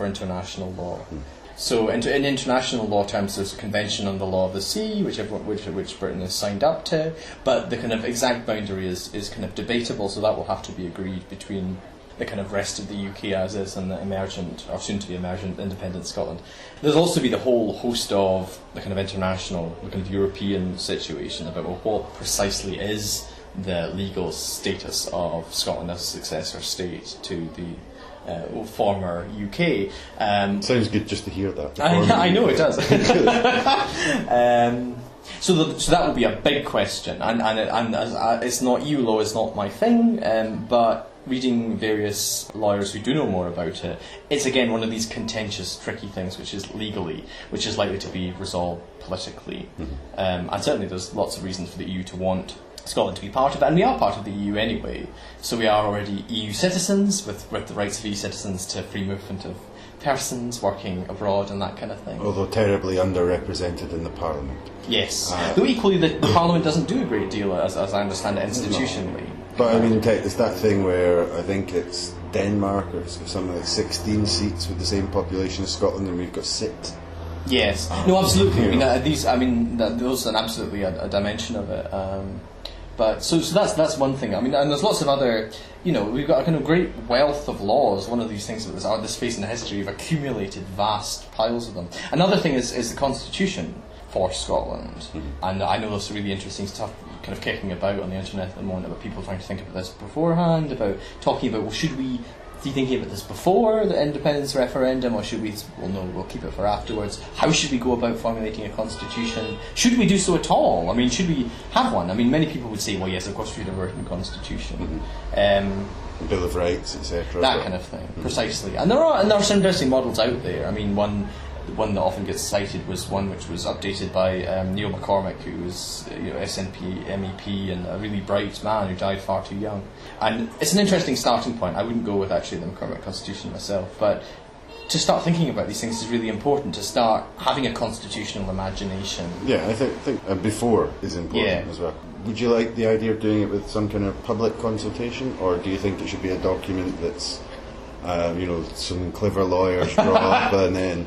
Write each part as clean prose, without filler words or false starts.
for international law. So in international law terms, there's a Convention on the Law of the Sea, which Britain has signed up to, but the kind of exact boundary is kind of debatable, so that will have to be agreed between the kind of rest of the UK as is and the emergent, or soon-to-be emergent, independent Scotland. There's also be the whole host of the kind of international, the kind of European situation about what precisely is the legal status of Scotland as a successor state to the former UK. Sounds good just to hear that. I know it does. So that will be a big question, and it's not EU law, is not my thing, but reading various lawyers who do know more about it, it's again one of these contentious, tricky things which is likely to be resolved politically. And certainly there's lots of reasons for the EU to want Scotland to be part of it, and we are part of the EU anyway, so we are already EU citizens with the rights of EU citizens to free movement of persons working abroad and that kind of thing. Although terribly underrepresented in the Parliament. Yes, though equally the Parliament doesn't do a great deal, as I understand it, institutionally. No. But I mean, it's that thing where I think it's Denmark, or it's something like 16 seats with the same population as Scotland, and we've got 6. Yes, no, absolutely. Those are absolutely a dimension of it. But so that's one thing. I mean, and there's lots of other. We've got a kind of great wealth of laws. One of these things that there's this phase in the history, we've accumulated vast piles of them. Another thing is the Constitution for Scotland, and I know there's really interesting stuff kind of kicking about on the internet at the moment about people trying to think about this beforehand, about talking about, well, should we be thinking about this before the independence referendum, or should we, well, no, we'll keep it for afterwards. How should we go about formulating a constitution? Should we do so at all? I mean, should we have one? I mean, many people would say, well, yes, of course we should have a written constitution. Bill of Rights, etc. That kind of thing, precisely. And there are some interesting models out there. I mean, one that often gets cited was one which was updated by Neil McCormick, who was SNP MEP and a really bright man who died far too young. And it's an interesting starting point. I wouldn't go with actually the McCormick Constitution myself, but to start thinking about these things is really important, to start having a constitutional imagination. Yeah, I think before is important as well. Would you like the idea of doing it with some kind of public consultation, or do you think it should be a document that's, some clever lawyers draw up and then...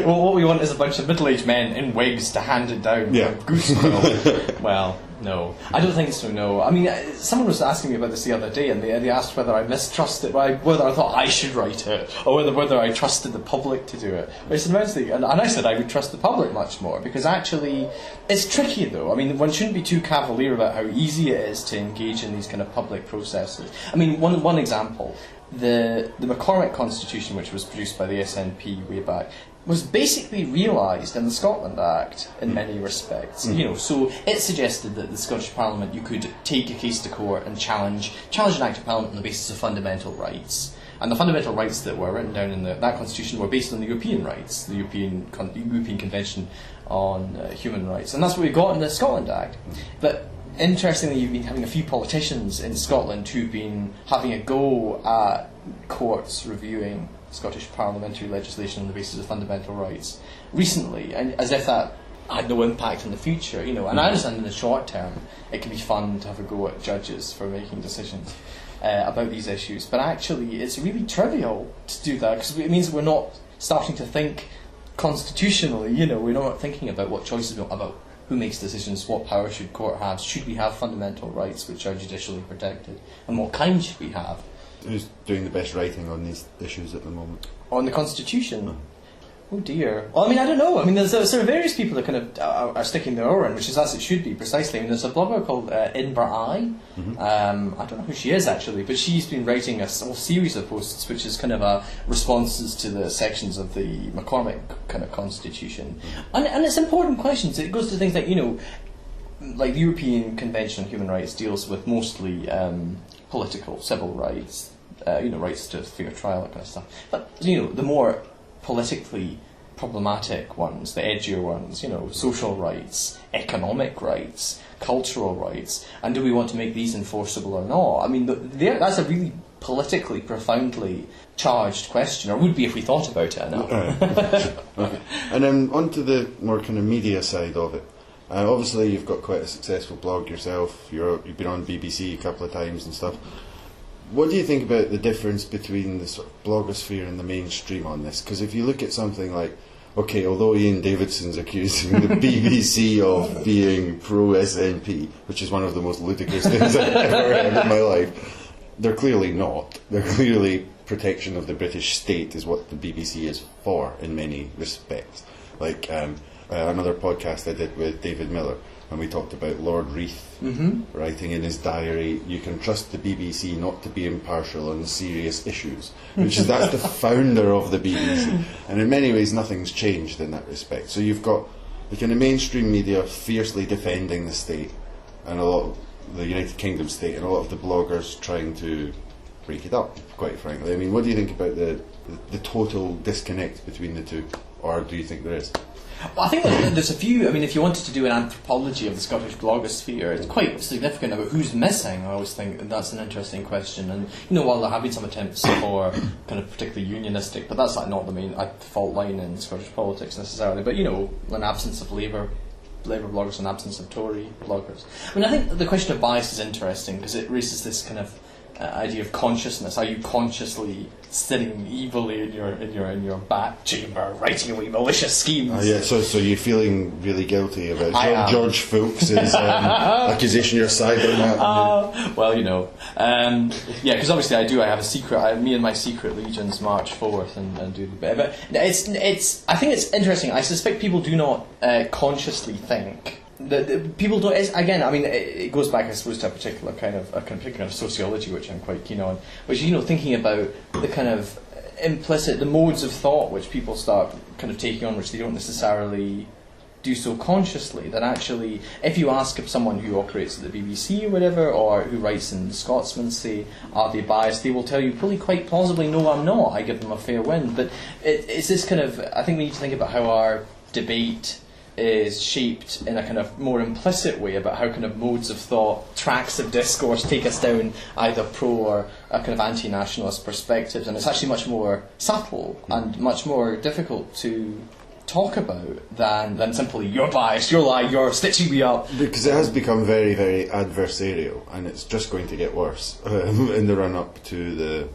Well, what we want is a bunch of middle-aged men in wigs to hand it down. Yeah. Goosequill. Well, no. I don't think so, no. I mean, someone was asking me about this the other day, and they asked whether I mistrusted, whether I thought I should write it, or whether I trusted the public to do it. Which immensely, and I said I would trust the public much more, because actually, it's tricky though. I mean, one shouldn't be too cavalier about how easy it is to engage in these kind of public processes. I mean, one example, the McCormick Constitution, which was produced by the SNP way back, was basically realised in the Scotland Act in many respects. So it suggested that the Scottish Parliament, you could take a case to court and challenge an Act of Parliament on the basis of fundamental rights. And the fundamental rights that were written down in that Constitution were based on the European rights, the European Convention on Human Rights. And that's what we got in the Scotland Act. But interestingly, you've been having a few politicians in Scotland who've been having a go at courts reviewing Scottish parliamentary legislation on the basis of fundamental rights recently, and as if that had no impact in the future, And I understand in the short term it can be fun to have a go at judges for making decisions about these issues, but actually it's really trivial to do that, because it means we're not starting to think constitutionally. We're not thinking about what choices about who makes decisions, what power should court have, should we have fundamental rights which are judicially protected, and what kind should we have. Who's doing the best writing on these issues at the moment? On the Constitution? Oh dear. Well, I mean, I don't know. I mean, there's various people that kind of are sticking their oar in, which is as it should be, precisely. I mean, there's a blogger called Edinburgh Eye. I don't know who she is, actually, but she's been writing a whole series of posts, which is kind of responses to the sections of the McCormick kind of Constitution. And it's important questions. It goes to things like, like the European Convention on Human Rights deals with mostly political, civil rights, rights to fair trial, that kind of stuff. But, the more politically problematic ones, the edgier ones, social rights, economic rights, cultural rights, and do we want to make these enforceable or not? I mean, that's a really politically profoundly charged question, or would be if we thought about it enough. Okay. And then on to the more kind of media side of it. Obviously, you've got quite a successful blog yourself. You've been on BBC a couple of times and stuff. What do you think about the difference between the sort of blogosphere and the mainstream on this? Because if you look at something like, okay, although Ian Davidson's accusing the BBC of being pro-SNP, which is one of the most ludicrous things I've ever heard in my life, they're clearly not. They're clearly protection of the British state is what the BBC is for in many respects. Like another podcast I did with David Miller, and we talked about Lord Reith writing in his diary, "You can trust the BBC not to be impartial on serious issues," that's the founder of the BBC. And in many ways nothing's changed in that respect. So you've got the kind of mainstream media fiercely defending the state, and a lot of the United Kingdom state, and a lot of the bloggers trying to break it up, quite frankly. I mean, what do you think about the total disconnect between the two? Or do you think there is? Well, I think that there's a few. I mean, if you wanted to do an anthropology of the Scottish blogosphere, it's quite significant about who's missing. I always think that's an interesting question. And while there have been some attempts for kind of particularly unionistic, but that's not the main fault line in Scottish politics necessarily. But an absence of Labour bloggers, an absence of Tory bloggers. I mean, I think the question of bias is interesting because it raises this kind of idea of consciousness. Are you consciously sitting evilly in your back chamber, writing away malicious schemes? So you're feeling really guilty about George Fulks' accusation you're siding that? Because obviously I have a secret. Me and my secret legions march forth and do the bit. But it's. I think it's interesting. I suspect people do not consciously think. The people don't. Again, I mean, it goes back, I suppose, to a particular kind of sociology, which I'm quite keen on, which is thinking about the kind of implicit, the modes of thought which people start kind of taking on, which they don't necessarily do so consciously. That actually, if you ask of someone who operates at the BBC or whatever, or who writes in the Scotsman, say, are they biased? They will tell you probably quite plausibly, no, I'm not. I give them a fair win. But it's this kind of. I think we need to think about how our debate is shaped in a kind of more implicit way about how kind of modes of thought, tracks of discourse take us down either pro or a kind of anti-nationalist perspectives, and it's actually much more subtle and much more difficult to talk about than simply you're biased, you're lying, you're stitching me up. Because it has become very, very adversarial, and it's just going to get worse in the run-up to the...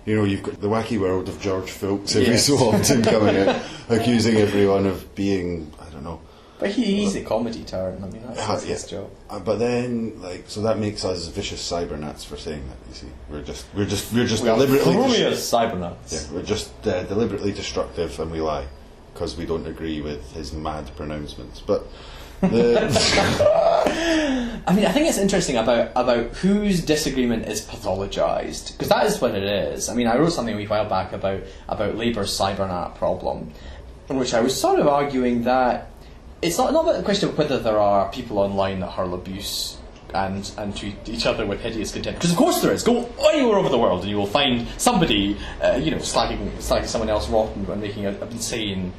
you've got the wacky world of George Fulks every so often coming out, accusing everyone of being, I don't know. But he's a comedy turn. I mean, that's his job. But then, so that makes us vicious cybernats for saying that. You see, we're just deliberately cybernats. Yeah, we're just deliberately destructive, and we lie because we don't agree with his mad pronouncements. But. I mean, I think it's interesting about whose disagreement is pathologised, because that is what it is. I mean, I wrote something a wee while back about Labour's cybernat problem, in which I was sort of arguing that it's not about the question of whether there are people online that hurl abuse and treat each other with hideous contempt, because of course there is. Go anywhere over the world and you will find somebody slagging someone else rotten and making an insane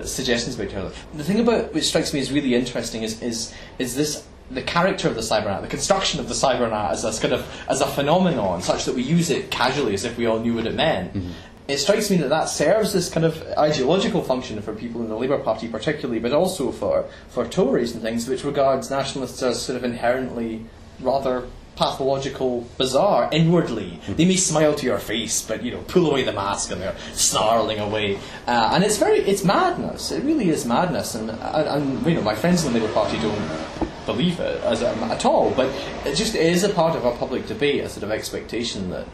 suggestions about each other. The thing about which strikes me as really interesting is this the character of the cybernat, the construction of the cybernat as a phenomenon, such that we use it casually as if we all knew what it meant. Mm-hmm. It strikes me that serves this kind of ideological function for people in the Labour Party particularly, but also for Tories and things, which regards nationalists as sort of inherently rather pathological, bizarre, inwardly. They may smile to your face, but pull away the mask and they're snarling away. And it's madness. It really is madness. And my friends in the Labour Party don't believe it at all. But it is a part of our public debate, a sort of expectation that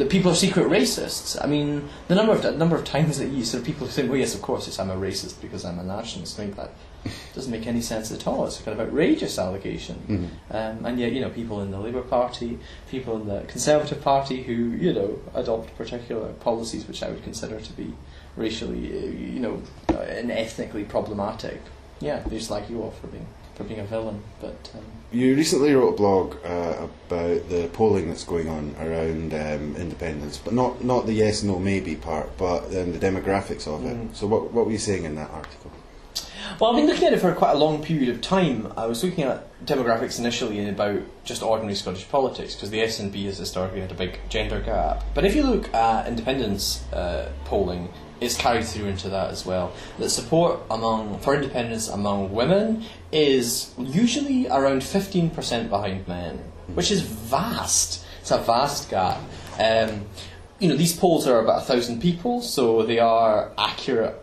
people are secret racists. I mean, the number of times that you sort of people say, "Well, yes, of course, I'm a racist because I'm a nationalist." I think that doesn't make any sense at all. It's a kind of outrageous allegation. Mm-hmm. And yet, people in the Labour Party, people in the Conservative Party who, adopt particular policies which I would consider to be racially, and ethnically problematic. Yeah, they slag you off for being a villain. But you recently wrote a blog about the polling that's going on around independence, but not the yes, no, maybe part, but the demographics of it. So what were you saying in that article? Well, I've been looking at it for quite a long period of time. I was looking at demographics initially about just ordinary Scottish politics, because the SNP has historically had a big gender gap. But if you look at independence polling, it's carried through into that as well. The support for independence among women is usually around 15% behind men, which is vast. It's a vast gap. These polls are about 1,000 people, so they are accurate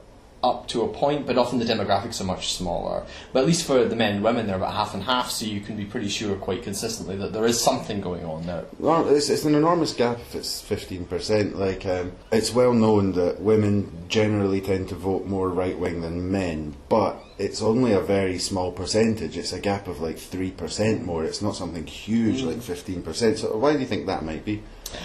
up to a point, but often the demographics are much smaller. But at least for the men and women, they're about half and half, so you can be pretty sure quite consistently that there is something going on there. Well, it's an enormous gap if it's 15%. It's well known that women generally tend to vote more right-wing than men, but it's only a very small percentage. It's a gap of 3% more. It's not something huge like 15%. So why do you think that might be?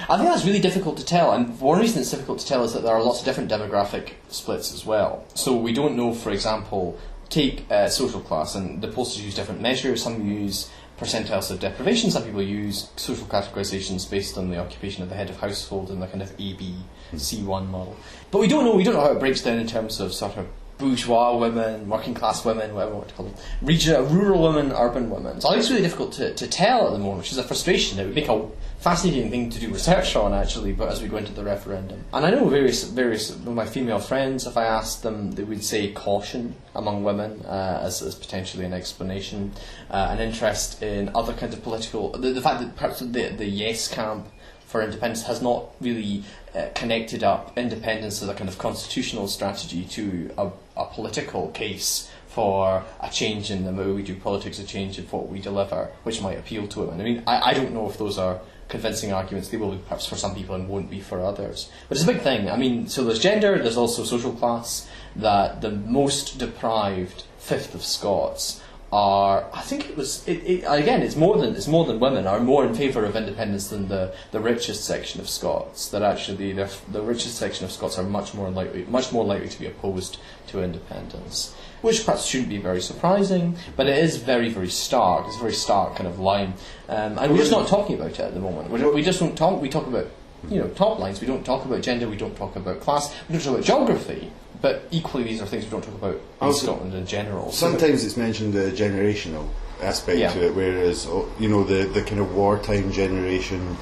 I think that's really difficult to tell, and one reason it's difficult to tell is that there are lots of different demographic splits as well. So we don't know, for example, take social class, and the pollsters use different measures. Some use percentiles of deprivation, some people use social categorisations based on the occupation of the head of household and the kind of ABC1 model. But we don't know how it breaks down in terms of sort of bourgeois women, working class women, whatever you want to call them, rural women, urban women. So I think it's really difficult to tell at the moment, which is a frustration. It would make a fascinating thing to do research on, actually, but as we go into the referendum. And I know various of my female friends, if I asked them, they would say caution among women as potentially an explanation, an interest in other kinds of political... The fact that perhaps the yes camp for independence has not really connected up independence as a kind of constitutional strategy to a political case for a change in the way we do politics, a change in what we deliver, which might appeal to women. I mean, I don't know if those are convincing arguments. They will be perhaps for some people and won't be for others. But it's a big thing. I mean, so there's gender, there's also social class, that the most deprived fifth of Scots are, I think it's more than women are more in favour of independence than the richest section of Scots. That actually the richest section of Scots are much more likely to be opposed to independence, which perhaps shouldn't be very surprising, but it is very, very stark. It's a very stark kind of line, and we're just not talking about it at the moment. We just don't talk. We talk about top lines. We don't talk about gender. We don't talk about class. We don't talk about geography. But equally, these are things we don't talk about in Scotland in general. Sometimes it's mentioned the generational aspect to it, whereas the kind of wartime generation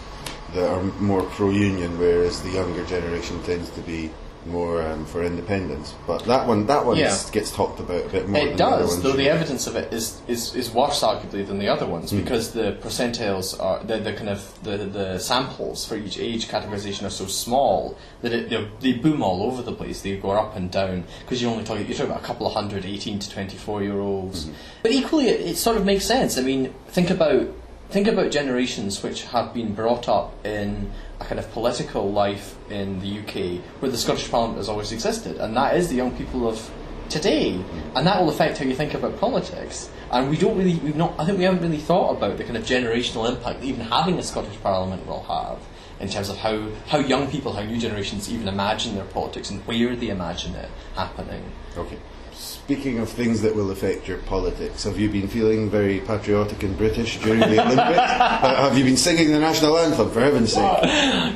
that are more pro-union, whereas the younger generation tends to be more for independence. But that one gets talked about a bit more. It does, though the evidence of it is worse arguably than the other ones, because the percentiles are the samples for each age categorisation are so small that they boom all over the place. They go up and down because you're talking about a couple of hundred 18 to 24-year-olds. But equally, it sort of makes sense. I mean, think about generations which have been brought up in a kind of political life in the UK where the Scottish Parliament has always existed, and that is the young people of today, and that will affect how you think about politics. And I think we haven't really thought about the kind of generational impact that even having a Scottish Parliament will have in terms of how young people, how new generations even imagine their politics and where they imagine it happening. Okay. Speaking of things that will affect your politics, have you been feeling very patriotic and British during the Olympics? Have you been singing the national anthem, for heaven's sake?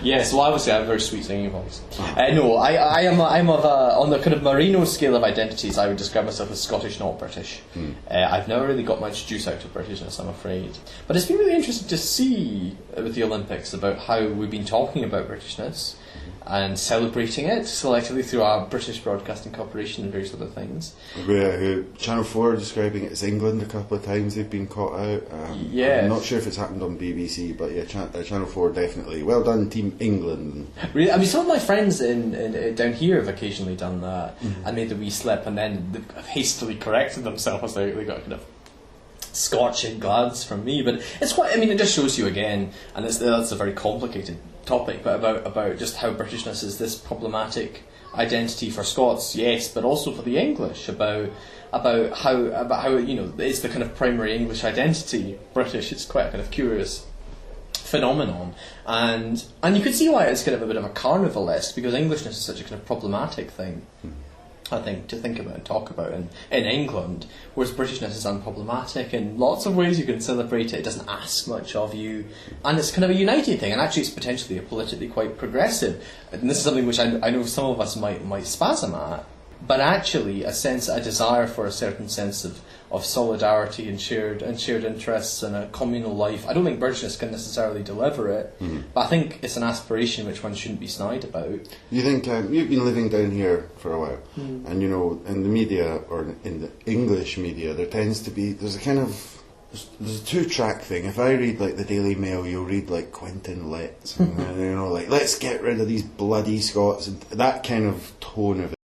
Yes, well, obviously I have a very sweet singing voice. No, I'm on the kind of Marino scale of identities, I would describe myself as Scottish, not British. I've never really got much juice out of Britishness, I'm afraid. But it's been really interesting to see with the Olympics about how we've been talking about Britishness and celebrating it selectively through our British Broadcasting Corporation and various other things. Channel 4 describing it as England a couple of times, they've been caught out. I'm not sure if it's happened on BBC, but yeah, Channel 4 definitely. Well done, Team England. Really, I mean, some of my friends in down here have occasionally done that and made the wee slip, and then they've hastily corrected themselves. They got kind of scorching glance from me, but it's quite. I mean, it just shows you again, and that's a very complicated topic, but about just how Britishness is this problematic identity for Scots, yes, but also for the English, about how it's the kind of primary English identity, British. It's quite a kind of curious phenomenon, and you could see why it's kind of a bit of a carnivalesque, because Englishness is such a kind of problematic thing, I think, to think about and talk about in England, whereas Britishness is unproblematic in lots of ways. You can celebrate it, it doesn't ask much of you, and it's kind of a united thing, and actually it's potentially politically quite progressive, and this is something which I know some of us might spasm at, but actually a desire for a certain sense of solidarity and shared interests and a communal life. I don't think Britishness can necessarily deliver it, but I think it's an aspiration which one shouldn't be snide about. You think you've been living down here for a while, and in the media, or in the English media, there's a kind of There's a two-track thing. If I read like the Daily Mail, you'll read like Quentin Letts, and, like let's get rid of these bloody Scots, and that kind of tone of